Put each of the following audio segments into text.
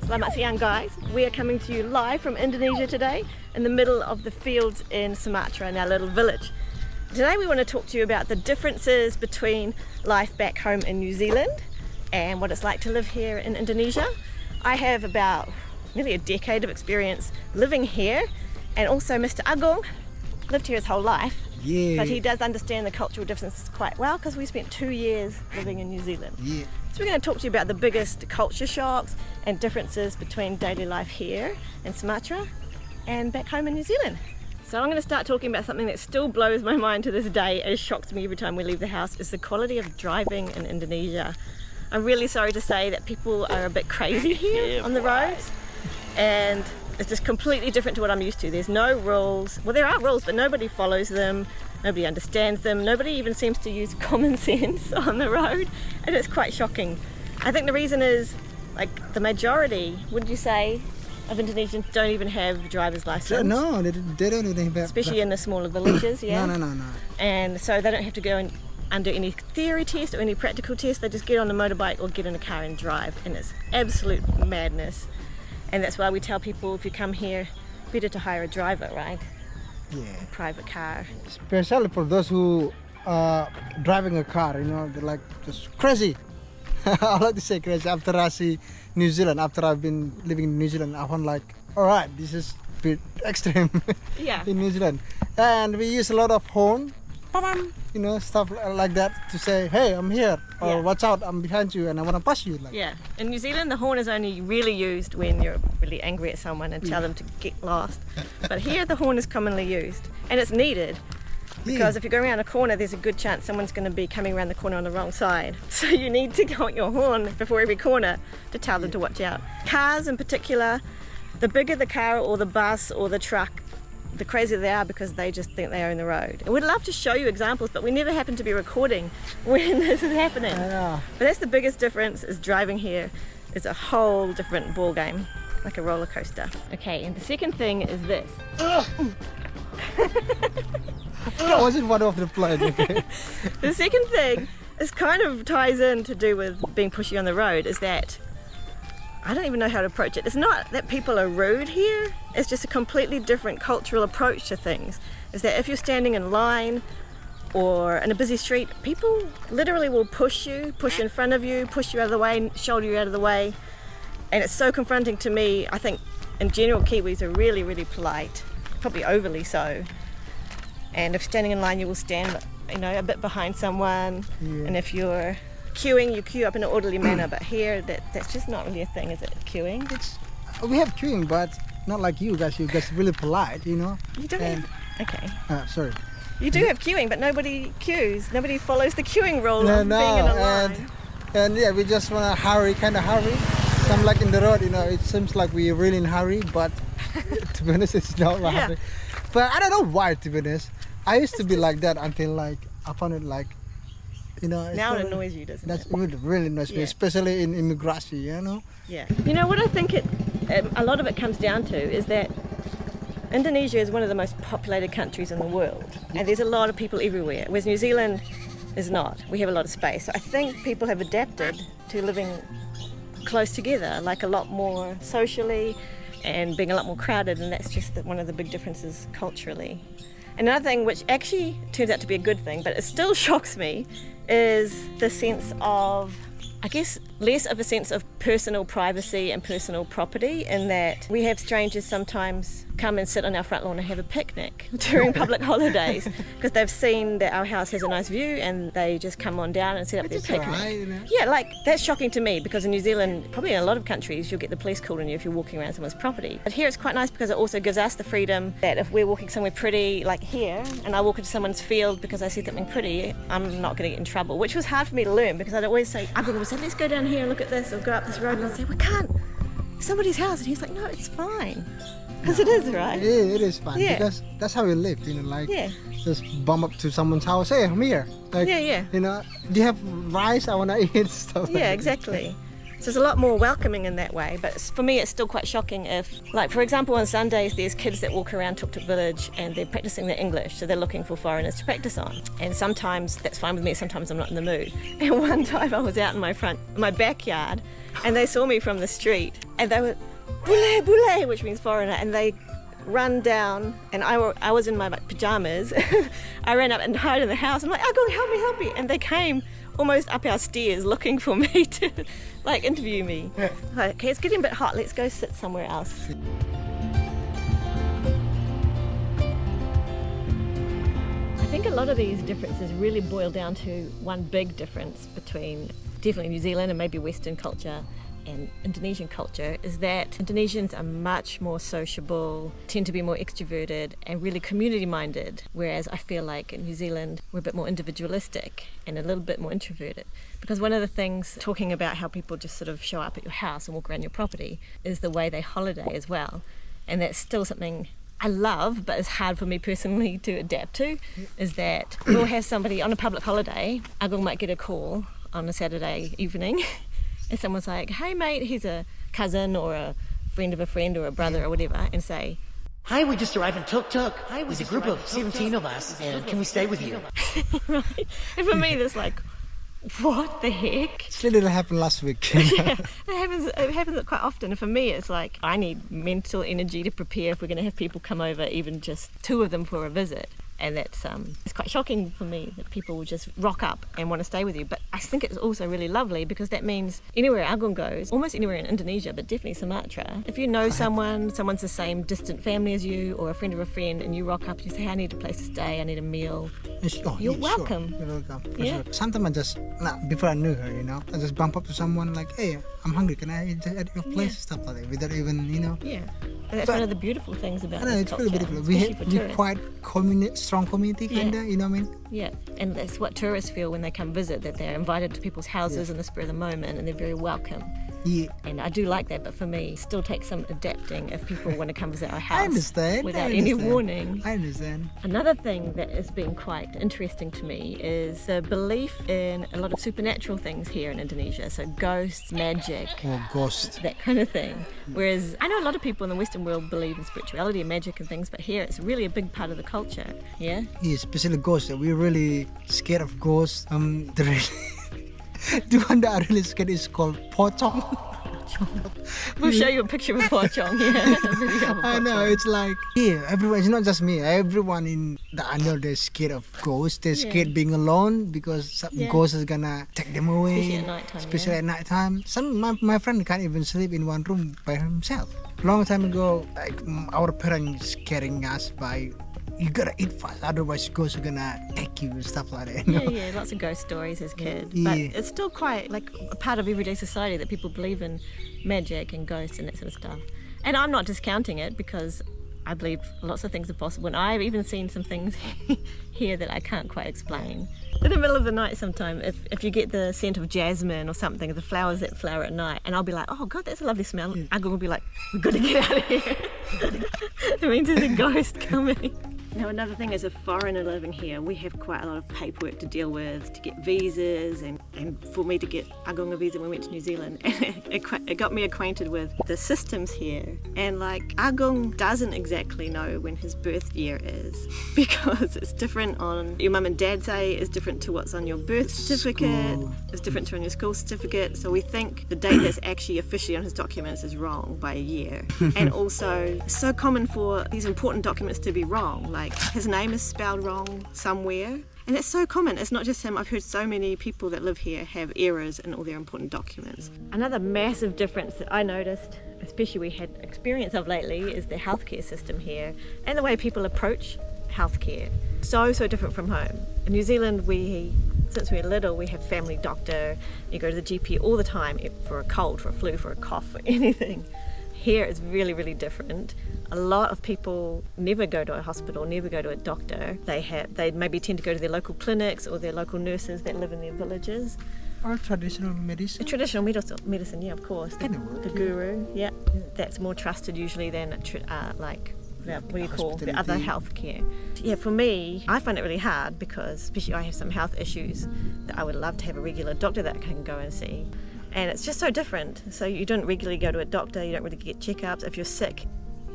Selamat siang, guys. We are coming to you live from Indonesia today in the middle of the fields in Sumatra in our little village. Today we want to talk to you about the differences between life back home in New Zealand and what it's like to live here in Indonesia. I have about nearly a decade of experience living here, and also Mr. Agung lived here his whole life. Yeah. But he does understand the cultural differences quite well because we spent 2 years living in New Zealand. Yeah. So we're going to talk to you about the biggest culture shocks and differences between daily life here in Sumatra and back home in New Zealand. So I'm going to start talking about something that still blows my mind to this day. It shocks me every time we leave the house, is the quality of driving in Indonesia. I'm really sorry to say that people are a bit crazy here on the roads, and it's just completely different to what I'm used to. There's no rules. Well, there are rules, but nobody follows them. Nobody understands them. Nobody even seems to use common sense on the road, and it's quite shocking. I think the reason is, like, the majority, would you say, of Indonesians don't even have driver's license. No, they don't even have. Especially in the smaller villages, yeah. No. And so they don't have to go in under any theory test or any practical test. They just get on a motorbike or get in a car and drive, and it's absolute madness. And that's why we tell people, if you come here, better to hire a driver, right? Yeah. A private car. Especially for those who are driving a car, they're like just crazy. I like to say crazy. After I see New Zealand, after I've been living in New Zealand, I found like, all right, this is a bit extreme. Yeah. In New Zealand. And we use a lot of horn, stuff like that to say, hey, I'm here, or Yeah. watch out, I'm behind you and I want to pass you. Yeah. In New Zealand, the horn is only really used when you're really angry at someone and tell them to get lost. But here, the horn is commonly used, and it's needed. Because if you go around a corner, there's a good chance someone's going to be coming around the corner on the wrong side. So you need to go on your horn before every corner to tell them to watch out. Cars in particular, the bigger the car or the bus or the truck, the crazier they are, because they just think they own the road. And we'd love to show you examples, but we never happen to be recording when this is happening. I know. But that's the biggest difference, is driving here is a whole different ball game, like a roller coaster. Okay, and the second thing is this. That wasn't one of the plane. Okay. The second thing is kind of ties in to do with being pushy on the road, is that I don't even know how to approach it. It's not that people are rude here, it's just a completely different cultural approach to things. Is that if you're standing in line or in a busy street, people literally will push you, push in front of you, push you out of the way, shoulder you out of the way. And it's so confronting to me. I think in general Kiwis are really, really polite, probably overly so. And if standing in line, you will stand, a bit behind someone. Yeah. And if you're queuing, you queue up in an orderly manner. But here, that's just not really a thing, is it? Queuing? We have queuing, but not like you guys. You guys are really polite, You don't And- Okay. Sorry. You do have queuing, but nobody queues. Nobody follows the queuing rule of being in a line. And yeah, we just want to hurry. Some like in the road, it seems like we're really in a hurry, but to be honest, it's not a hurry. But I don't know why, to be honest. I used to be like that until like I found it like, Now it annoys you, doesn't That's it? really annoys me, Yeah. especially in immigration, Yeah. What I think a lot of it comes down to is that Indonesia is one of the most populated countries in the world, and there's a lot of people everywhere, whereas New Zealand is not. We have a lot of space. So I think people have adapted to living close together, like a lot more socially and being a lot more crowded, and that's just one of the big differences culturally. Another thing, which actually turns out to be a good thing, but it still shocks me, is the sense of, I guess, less of a sense of personal privacy and personal property, in that we have strangers sometimes come and sit on our front lawn and have a picnic during public holidays because they've seen that our house has a nice view and they just come on down and set up their It's picnic. alright, Yeah, like, that's shocking to me, because in New Zealand, probably in a lot of countries, you'll get the police called on you if you're walking around someone's property. But here it's quite nice because it also gives us the freedom that if we're walking somewhere pretty, like here, and I walk into someone's field because I see something pretty, I'm not going to get in trouble, which was hard for me to learn, because I'd always say, let's go down here and look at this, or go up this road, and I'd say, we can't, somebody's house, and he's like, no, it's fine. Because it is, right? Yeah, it is fun, Yeah. because that's how we live, Yeah. just bump up to someone's house, hey, I'm here. Like, Yeah. do you have rice? I want to eat stuff. Yeah, exactly. So it's a lot more welcoming in that way, but for me it's still quite shocking if, like for example on Sundays there's kids that walk around Tuk Tuk Village and they're practicing their English, so they're looking for foreigners to practice on. And sometimes that's fine with me, sometimes I'm not in the mood. And one time I was out in my backyard and they saw me from the street and they were, "Bule, bule," which means foreigner, and they run down, and I was in my pajamas. I ran up and hid in the house. I'm like, "Uncle, help me," and they came almost up our stairs looking for me to like interview me. Yeah. Like, okay, it's getting a bit hot, let's go sit somewhere else. I think a lot of these differences really boil down to one big difference between definitely New Zealand and maybe Western culture and Indonesian culture, is that Indonesians are much more sociable, tend to be more extroverted and really community-minded, whereas I feel like in New Zealand we're a bit more individualistic and a little bit more introverted. Because one of the things, talking about how people just sort of show up at your house and walk around your property, is the way they holiday as well. And that's still something I love, but it's hard for me personally to adapt to, is that we'll have somebody on a public holiday, Agung might get a call on a Saturday evening, and someone's like, "Hey mate," he's a cousin or a friend of a friend or a brother or whatever, and say, "Hi, we just arrived in Tuk Tuk. There's a group of 17 of us, and can we stay with you?" right? And for me, it's like, what the heck? It literally happened last week. Yeah, it happens quite often. And for me, it's like, I need mental energy to prepare if we're going to have people come over, even just two of them for a visit. And that's it's quite shocking for me that people will just rock up and want to stay with you. But I think it's also really lovely, because that means anywhere Agung goes, almost anywhere in Indonesia, but definitely Sumatra, if you know someone's the same distant family as you, or a friend of a friend, and you rock up and you say, "Hey, I need a place to stay, I need a meal," you're welcome. Sure. You're welcome. For Yeah. sure. Sometimes I just, before I knew her, I just bump up to someone like, "Hey, I'm hungry. Can I eat at your place?" Stuff like that, without even, Yeah, and that's one of the beautiful things about I know, this it's culture, really beautiful. especially for We're tourists. quite strong community, kinda. You know what I mean? Yeah, and that's what tourists feel when they come visit, that they're invited to people's houses in the spur of the moment and they're very welcome. Yeah. And I do like that, but for me, it still takes some adapting if people want to come visit our house I understand. without any warning. I understand. Another thing that has been quite interesting to me is the belief in a lot of supernatural things here in Indonesia, so ghosts, magic, Or ghost. that kind of thing. Whereas I know a lot of people in the Western world believe in spirituality and magic and things, but here it's really a big part of the culture. Yeah? Yeah, especially ghosts. We're really scared of ghosts. The one that I really scared is called pocong. We'll show you a picture of a pocong here. A video of a I know, pocong. it's like, everyone, it's not just me. Everyone in the I know they're scared of ghosts. They're scared being alone because some ghost is gonna take them away. Especially at nighttime, Especially at nighttime. My friend can't even sleep in one room by himself. Long time ago, like our parents scaring us by, "You gotta eat fast, otherwise ghosts are gonna take you," and stuff like that. Yeah, lots of ghost stories as kids. But Yeah. it's still quite like a part of everyday society that people believe in magic and ghosts and that sort of stuff. And I'm not discounting it, because I believe lots of things are possible. And I've even seen some things here that I can't quite explain. In the middle of the night sometime, if you get the scent of jasmine or something, the flowers that flower at night, and I'll be like, "Oh God, that's a lovely smell." Agung will be like, "We've got to get out of here." It means there's a ghost coming. Now, another thing, as a foreigner living here, we have quite a lot of paperwork to deal with, to get visas, and for me to get Agung a visa when we went to New Zealand. It got me acquainted with the systems here. And like, Agung doesn't exactly know when his birth year is, because it's different on your mum and dad say, is different to what's on your birth certificate, it's different to on your school certificate. So we think the date that's actually officially on his documents is wrong by a year. And also, it's so common for these important documents to be wrong. Like, his name is spelled wrong somewhere, and it's so common. It's not just him. I've heard so many people that live here have errors in all their important documents. Another massive difference that I noticed, especially we had experience of lately, is the healthcare system here and the way people approach healthcare. So different from home. In New Zealand, since we're little, we have family doctor. You go to the GP all the time for a cold, for a flu, for a cough, for anything. Here it's really, really different. A lot of people never go to a hospital, never go to a doctor. They maybe tend to go to their local clinics or their local nurses that live in their villages. Or traditional medicine. Traditional medicine, yeah, of course. The guru, yeah. That's more trusted usually than what do you call the other healthcare. Yeah, for me, I find it really hard, because especially I have some health issues that I would love to have a regular doctor that I can go and see. And it's just so different. So you don't regularly go to a doctor, you don't really get checkups. If you're sick,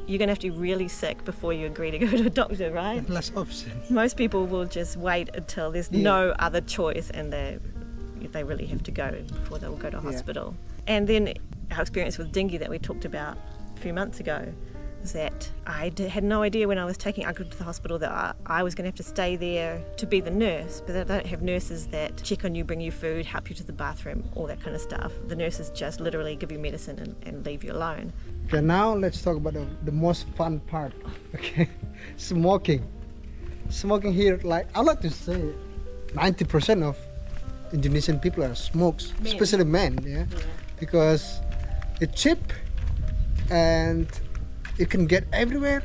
you're going to have to be really sick before you agree to go to a doctor, right? Less option. Most people will just wait until there's no other choice and they really have to go before they'll go to hospital. And then our experience with dengue that we talked about a few months ago is that I had no idea when I was taking Uncle to the hospital that I was going to have to stay there to be the nurse, but they don't have nurses that check on you, bring you food, help you to the bathroom, all that kind of stuff. The nurses just literally give you medicine and leave you alone. Okay, now let's talk about the most fun part. Okay, smoking. Smoking here, like I like to say, 90% of Indonesian people are smokes, especially men. Yeah, because it's cheap and you can get everywhere.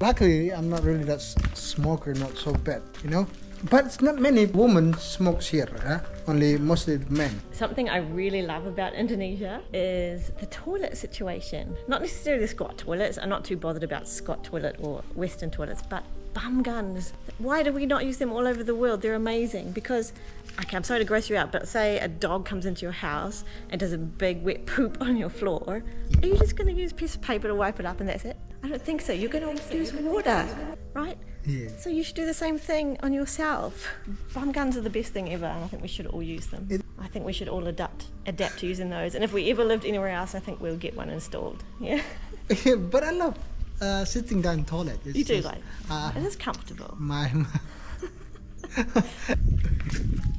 Luckily, I'm not really that smoker, not so bad, you know. But it's not many women smokes here, huh? Only mostly men. Something I really love about Indonesia is the toilet situation. Not necessarily the squat toilets. I'm not too bothered about squat toilet or Western toilets, but bum guns. Why do we not use them all over the world? They're amazing because, okay, I'm sorry to gross you out, but say a dog comes into your house and does a big wet poop on your floor. Are you just going to use a piece of paper to wipe it up and that's it? I don't think so. You're going to use water, right? Yeah. So you should do the same thing on yourself. Bum guns are the best thing ever, and I think we should all use them. I think we should all adapt to using those. And if we ever lived anywhere else, I think we'll get one installed. Yeah. But I love sitting down in toilet. It's You do just, it is comfortable.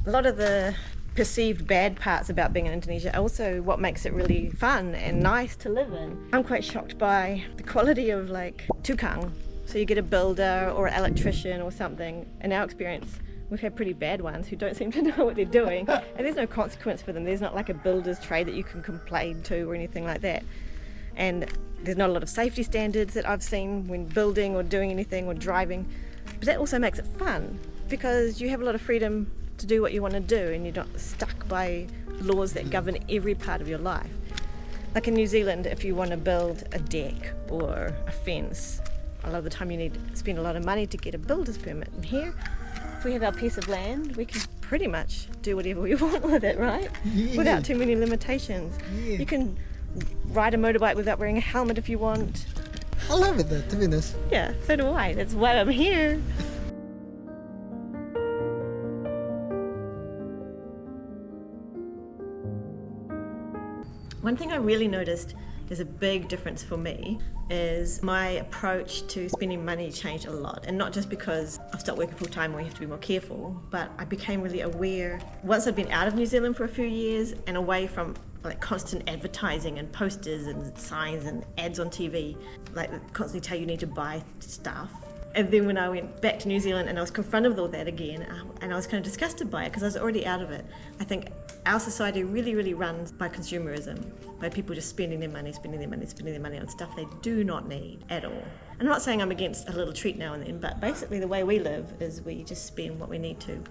A lot of the perceived bad parts about being in Indonesia are also what makes it really fun and nice to live in. I'm quite shocked by the quality of like tukang. So you get a builder or an electrician or something. In our experience, we've had pretty bad ones who don't seem to know what they're doing. And there's no consequence for them. There's not like a builder's trade that you can complain to or anything like that. And there's not a lot of safety standards that I've seen when building or doing anything or driving. But that also makes it fun because you have a lot of freedom to do what you want to do and you're not stuck by laws that govern every part of your life. Like in New Zealand, if you want to build a deck or a fence, a lot of the time you need to spend a lot of money to get a builder's permit. And here, if we have our piece of land, we can pretty much do whatever we want with it, right? Yeah. Without too many limitations. Yeah. You can ride a motorbike without wearing a helmet if you want. I love it though, to be honest. Yeah, so do I. That's why I'm here. One thing I really noticed is a big difference for me is my approach to spending money changed a lot. And not just because I've stopped working full time where you have to be more careful, but I became really aware once I'd been out of New Zealand for a few years and away from like constant advertising and posters and signs and ads on TV, like that constantly tell you need to buy stuff. And then when I went back to New Zealand and I was confronted with all that again, and I was kind of disgusted by it because I was already out of it. I think our society really runs by consumerism, by people just spending their money on stuff they do not need at all. I'm not saying I'm against a little treat now and then, but basically the way we live is we just spend what we need to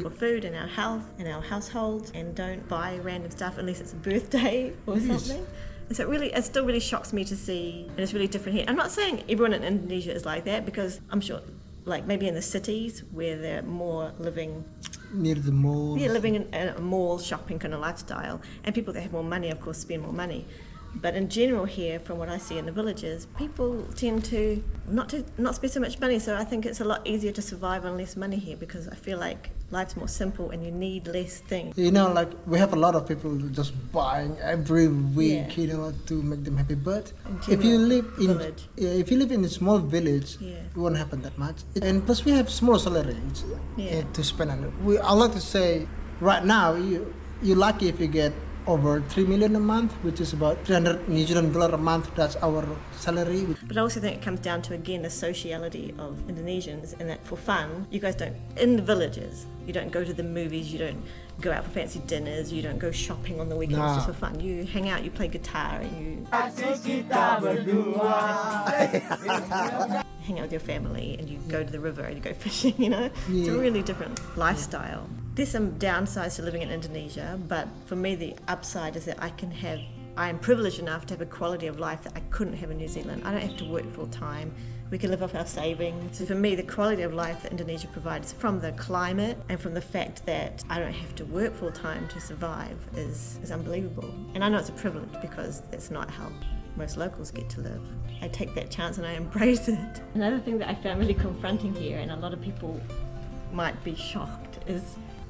for food and our health and our households and don't buy random stuff unless it's a birthday or something. And so it still really shocks me to see, and it's really different here. I'm not saying everyone in Indonesia is like that because I'm sure, like maybe in the cities where they're more living near the mall. Yeah, living in a mall shopping kind of lifestyle, and people that have more money, of course, spend more money. But in general here, from what I see in the villages, people tend to not spend so much money. So I think it's a lot easier to survive on less money here because I feel like life's more simple and you need less things. You know, like we have a lot of people just buying every week, you know, to make them happy. But if you live in a small village, it won't happen that much. And plus, we have small salaries to spend on it. I like to say, right now, you're lucky if you get over 3 million a month, which is about 300 New Zealand dollar a month. That's our salary. But I also think it comes down to, again, the sociality of Indonesians, and that for fun, you guys don't, in the villages, you don't go to the movies, you don't go out for fancy dinners, you don't go shopping on the weekends just for fun. You hang out, you play guitar, and you hang out with your family, and you go to the river and you go fishing, you know? It's a really different lifestyle. There's some downsides to living in Indonesia, but for me the upside is that I can have I am privileged enough to have a quality of life that I couldn't have in New Zealand. I don't have to work full time. We can live off our savings. So for me, the quality of life that Indonesia provides from the climate and from the fact that I don't have to work full time to survive is unbelievable. And I know it's a privilege because that's not how most locals get to live. I take that chance and I embrace it. Another thing that I found really confronting here, and a lot of people might be shocked, is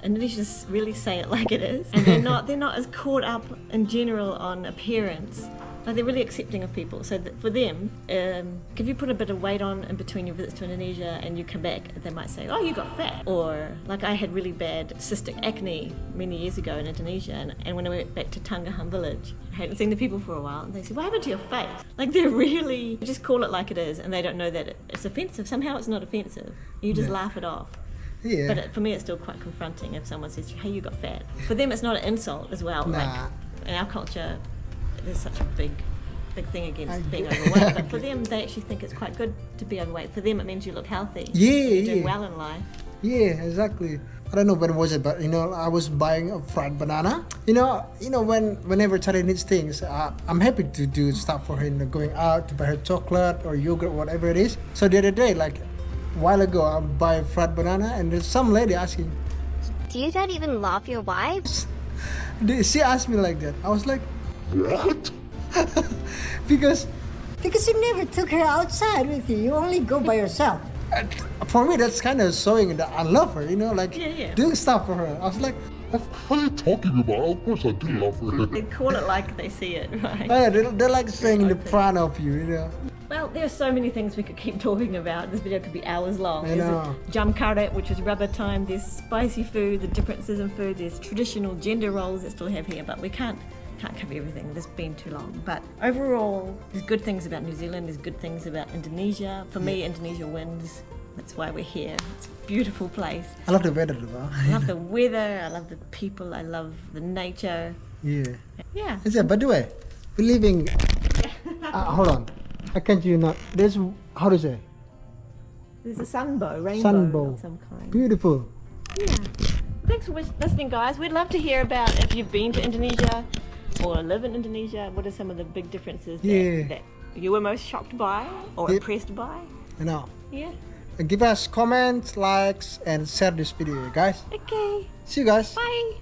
Indonesians really say it like it is, and they're not as caught up in general on appearance. Like, they're really accepting of people. So that for them, if you put a bit of weight on in between your visits to Indonesia and you come back, they might say, oh, you got fat. Or like, I had really bad cystic acne many years ago in Indonesia, and when I went back to Tangahan village, I hadn't seen the people for a while, and they said, what happened to your face? Like, they're really, just call it like it is, and they don't know that it's offensive. Somehow it's not offensive. You just laugh it off. Yeah. But for me, it's still quite confronting if someone says, hey, you got fat. For them, it's not an insult as well. Nah. Like, in our culture, there's such a big thing against being overweight. But for them, they actually think it's quite good to be overweight. For them, it means you look healthy. You're doing well in life. Yeah, exactly. I don't know when was it, but I was buying a fried banana. Whenever Charlie needs things, I'm happy to do stuff for her. Going out to buy her chocolate or yogurt, whatever it is. So the other day, like a while ago, I buy a fried banana, and there's some lady asking, Do you not even love your wife? She asked me like that. I was like, What? because you never took her outside with you. You only go by yourself. for me that's kind of showing that I love her. Doing stuff for her. I was like, What are you talking about? Of course I do love her. They call it like they see it, right? oh, yeah, they're like saying in front of you. Well, there are so many things we could keep talking about. This video could be hours long. I know. There's jam karet, which is rubber time. There's spicy food, the differences in food. There's traditional gender roles that still have here, but we can't cover everything. This has been too long. But overall, there's good things about New Zealand. There's good things about Indonesia. For me, Indonesia wins. That's why we're here. It's a beautiful place. I love the weather though. I love the weather. I love the people. I love the nature. Yeah. Yeah. By the way, we're leaving. Hold on. I can't you not. There's how to say? There's a sunbow, rainbow Sunbow. of some kind. Beautiful. Yeah. Thanks for listening, guys. We'd love to hear about if you've been to Indonesia or live in Indonesia. What are some of the big differences that you were most shocked by or impressed by? Yeah. Give us comments, likes, and share this video, guys. Okay. See you guys. Bye.